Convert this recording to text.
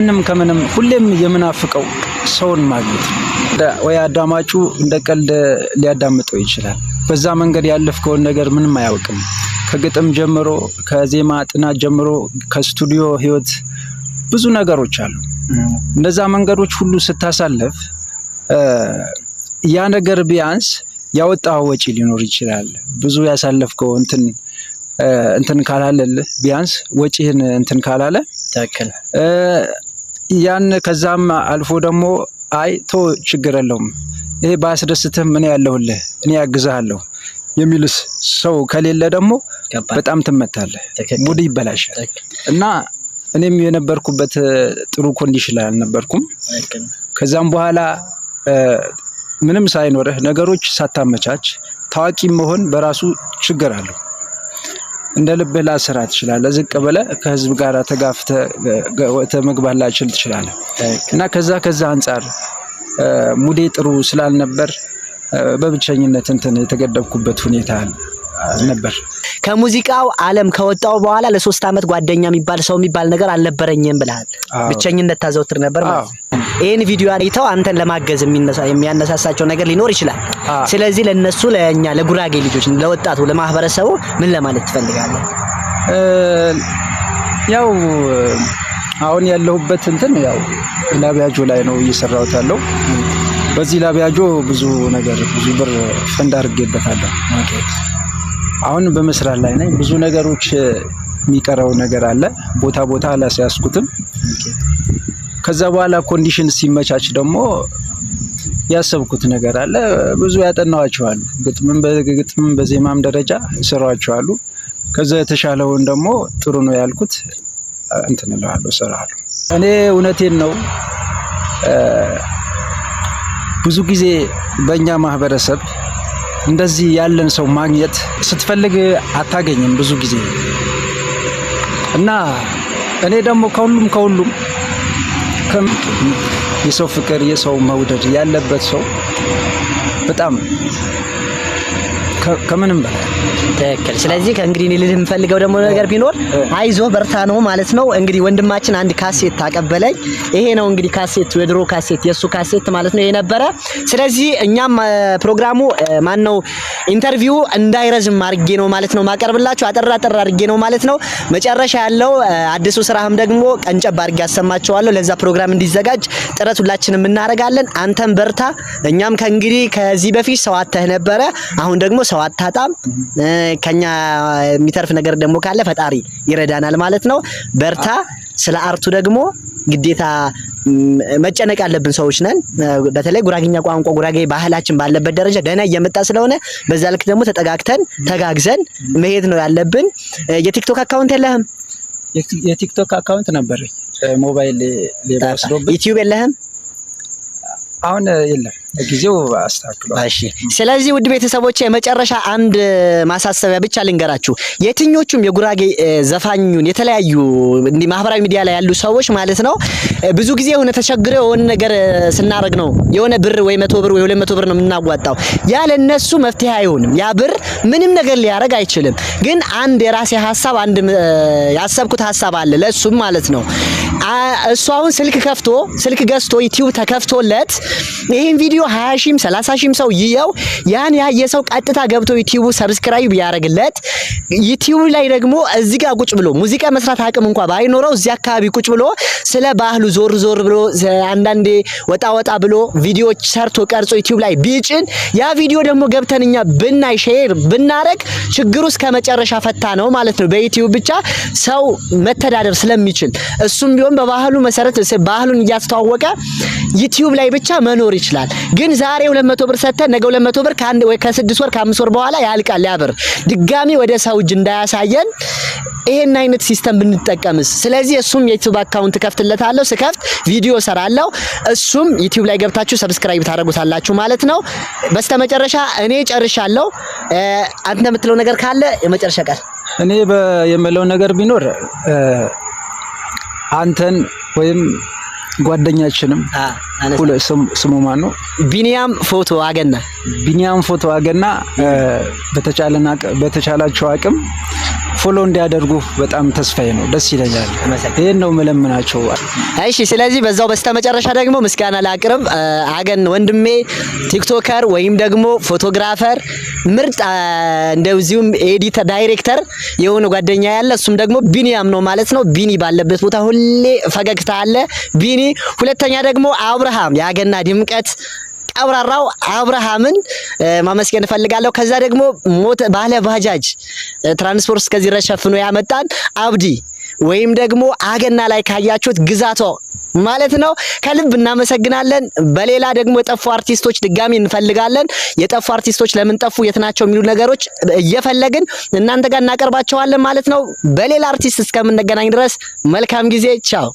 ከምንም ሁሌም የምናፍቀው ሰውን ማግኘት ወይ አዳማጩ እንደቀልድ ሊያዳምጠው ይችላል። በዛ መንገድ ያለፍከውን ነገር ምንም አያውቅም። ከግጥም ጀምሮ ከዜማ ጥናት ጀምሮ ከስቱዲዮ ህይወት ብዙ ነገሮች አሉ። እንደዛ መንገዶች ሁሉ ስታሳልፍ ያ ነገር ቢያንስ ያወጣው ወጪ ሊኖር ይችላል። ብዙ ያሳለፍከው እንትን ካላለልህ ቢያንስ ወጪህን እንትን ካላለ ተከለ ያን ከዛም አልፎ ደግሞ ችግር የለውም ይሄ ባስደስትህ ምን ያለውልህ እኔ ያግዛለሁ የሚልስ ሰው ከሌለ ደግሞ በጣም ትመታለህ፣ ሙድ ይበላሻል። እና እኔም የነበርኩበት ጥሩ ኮንዲሽን ላይ አልነበርኩም። ከዛም በኋላ ምንም ሳይኖርህ ነገሮች ሳታመቻች ታዋቂ መሆን በራሱ ችግር አለው። እንደ ልብህ ላስራ ትችላለህ። ዝቅ ብለህ ከህዝብ ጋር ተጋፍተህ መግባት ላችል ትችላለህ። እና ከዛ አንፃር ሙዴ ጥሩ ስላልነበር በብቸኝነት የተገደብኩበት ሁኔታ ነበር። ከሙዚቃው ዓለም ከወጣው በኋላ ለ3 አመት ጓደኛ የሚባል ነገር አልነበረኝም ብለሃል። ብቸኝነት ታዘውትር ነበር ማለት ነው። ይሄን ቪዲዮ አይተው አንተን ለማገዝ የሚያነሳሳቸው ነገር ሊኖር ይችላል። ስለዚህ ለነሱ ለኛ ለጉራጌ ልጆች ለወጣቱ ለማህበረሰቡ ምን ለማለት ትፈልጋለህ? ያው አሁን ያለሁበት ያው ላቢያጆ ላይ ነው እየሰራሁት ያለው። በዚህ ላቢያጆ ብዙ ብር ፈንድ አድርጌበታለሁ። አሁን በመስራት ላይ ነኝ። ብዙ ነገሮች የሚቀረው ነገር አለ። ቦታ አላስያዝኩትም። ከዛ በኋላ ኮንዲሽን ሲመቻች ደግሞ ያሰብኩት ነገር አለ። ብዙ ያጠናዋቸዋል። ግጥምም በዜማም ደረጃ ሰራዋቸዋል። ከዛ የተሻለውን ደግሞ ጥሩ ነው ያልኩት እላለሁ ሰራለሁ። እኔ እውነቴን ነው። ብዙ ጊዜ በእኛ ማህበረሰብ እንደዚህ ያለን ሰው ማግኘት ስትፈልግ አታገኝም ብዙ ጊዜ። እና እኔ ደግሞ ከሁሉም የሰው ፍቅር የሰው መውደድ ያለበት ሰው በጣም ከምንም በላይ ተከለ። ስለዚህ ከእንግዲህ እኔ ልልህ የምፈልገው ደግሞ ነገር ቢኖር አይዞህ በርታ ነው ማለት ነው። እንግዲህ ወንድማችን አንድ ካሴት ታቀበለኝ። ይሄ ነው እንግዲህ ካሴት፣ የድሮ ካሴት፣ የሱ ካሴት ማለት ነው የነበረ። ስለዚህ እኛም ፕሮግራሙ ኢንተርቪው እንዳይረዝም አድርጌ ነው ማለት ነው ማቀርብላችሁ። አጠር አድርጌ ነው ማለት ነው። መጨረሻ ያለው አዲሱ ስራህም ደግሞ ቀንጨብ አድርጌ አሰማቸዋለሁ። ለዛ ፕሮግራም እንዲዘጋጅ ጥረት ሁላችንም እናደርጋለን። አንተም በርታ። እኛም ከእንግዲህ ከዚህ በፊት ሰው አተህ ነበረ፣ አሁን ደግሞ ሰው አታጣም። ከኛ የሚተርፍ ነገር ደግሞ ካለ ፈጣሪ ይረዳናል ማለት ነው። በርታ። ስለ አርቱ ደግሞ ግዴታ መጨነቅ ያለብን ሰዎች ነን። በተለይ ጉራጌኛ ቋንቋ ጉራጌ ባህላችን ባለበት ደረጃ ደህና እየመጣ ስለሆነ በዛ ልክ ደግሞ ተጠጋግተን ተጋግዘን መሄድ ነው ያለብን። የቲክቶክ አካውንት የለህም? የቲክቶክ አካውንት ነበረኝ፣ ሞባይል ሌባ ወስዶብኝ። ዩቲዩብ የለህም? አሁን የለም፣ ጊዜው አስተካክሏል። እሺ፣ ስለዚህ ውድ ቤተሰቦቼ የመጨረሻ አንድ ማሳሰቢያ ብቻ ልንገራችሁ። የትኞቹም የጉራጌ ዘፋኙን የተለያዩ እንዲ ማህበራዊ ሚዲያ ላይ ያሉ ሰዎች ማለት ነው ብዙ ጊዜ የሆነ ተቸግረው የሆነ ነገር ስናረግ ነው የሆነ ብር ወይ 100 ብር ወይ 200 ብር ነው የምናዋጣው። ያ ለነሱ መፍትሄ አይሆንም። ያ ብር ምንም ነገር ሊያረግ አይችልም። ግን አንድ የራሴ ሐሳብ ያሰብኩት ሐሳብ አለ ለሱም ማለት ነው። እሱ አሁን ስልክ ገዝቶ ዩቲዩብ ተከፍቶለት ይሄን ቪዲዮ 20 ሺህም 30 ሺህም ሰው ይየው ያን ያየ ሰው ቀጥታ ገብቶ ዩቲዩብ ሰብስክራይብ ያረግለት። ዩቲዩብ ላይ ደግሞ እዚህ ጋር ቁጭ ብሎ ሙዚቃ መስራት አቅም እንኳን ባይኖረው እዚህ አካባቢ ቁጭ ብሎ ስለ ባህሉ ዞር ብሎ አንዳንዴ ወጣ ብሎ ቪዲዮዎች ሰርቶ ቀርጾ ዩቲዩብ ላይ ቢጭን ያ ቪዲዮ ደግሞ ገብተንኛ ብናይ ሼር ብናረግ ችግሩ እስከ መጨረሻ ፈታ ነው ማለት ነው። በዩቲዩብ ብቻ ሰው መተዳደር ስለሚችል እሱም ቢሆን በባህሉ መሰረት ባህሉን እያስተዋወቀ ዩቲዩብ ላይ ብቻ መኖር ይችላል። ግን ዛሬ 200 ብር ሰጥተህ ነገ 200 ብር ከአንድ ወይ ከ6 ወር ከ5 ወር በኋላ ያልቃል። ያብር ድጋሚ ወደ ሰው እጅ እንዳያሳየን ይሄን አይነት ሲስተም ብንጠቀምስ? ስለዚህ እሱም የዩቲዩብ አካውንት ከፍትለታለሁ። ስከፍት ቪዲዮ ሰራለሁ። እሱም ዩቲዩብ ላይ ገብታችሁ ሰብስክራይብ ታደርጉታላችሁ ማለት ነው። በስተመጨረሻ እኔ ጨርሻለሁ። አንተ የምትለው ነገር ካለ የመጨረሻ ቃል። እኔ የምለው ነገር ቢኖር አንተን ወይም ጓደኛችንም ስሙ ማን ነው? ቢኒያም ፎቶ አገና በተቻላቸው አቅም ፎሎ እንዲያደርጉ በጣም ተስፋዬ ነው። ደስ ይለኛል። ይሄን ነው መለምናቸው። እሺ፣ ስለዚህ በዛው በስተመጨረሻ ደግሞ ምስጋና ላቅርብ። አገን ወንድሜ ቲክቶከር ወይም ደግሞ ፎቶግራፈር ምርጥ እንደዚሁም ኤዲተር ዳይሬክተር የሆነ ጓደኛ ያለ እሱም ደግሞ ቢኒያም ነው ማለት ነው። ቢኒ ባለበት ቦታ ሁሌ ፈገግታ አለ ቢኒ። ሁለተኛ ደግሞ አብርሃም የአገና ድምቀት ቀብራራው አብርሃምን ማመስገን እፈልጋለሁ። ከዛ ደግሞ ባለ ባጃጅ ትራንስፖርት እስከዚህ ድረስ ሸፍኖ ያመጣን አብዲ ወይም ደግሞ አገና ላይ ካያችሁት ግዛቶ ማለት ነው። ከልብ እናመሰግናለን። በሌላ ደግሞ የጠፉ አርቲስቶች ድጋሚ እንፈልጋለን። የጠፉ አርቲስቶች ለምን ጠፉ፣ የት ናቸው የሚሉ ነገሮች እየፈለግን እናንተ ጋር እናቀርባቸዋለን ማለት ነው። በሌላ አርቲስት እስከምንገናኝ ድረስ መልካም ጊዜ። ቻው።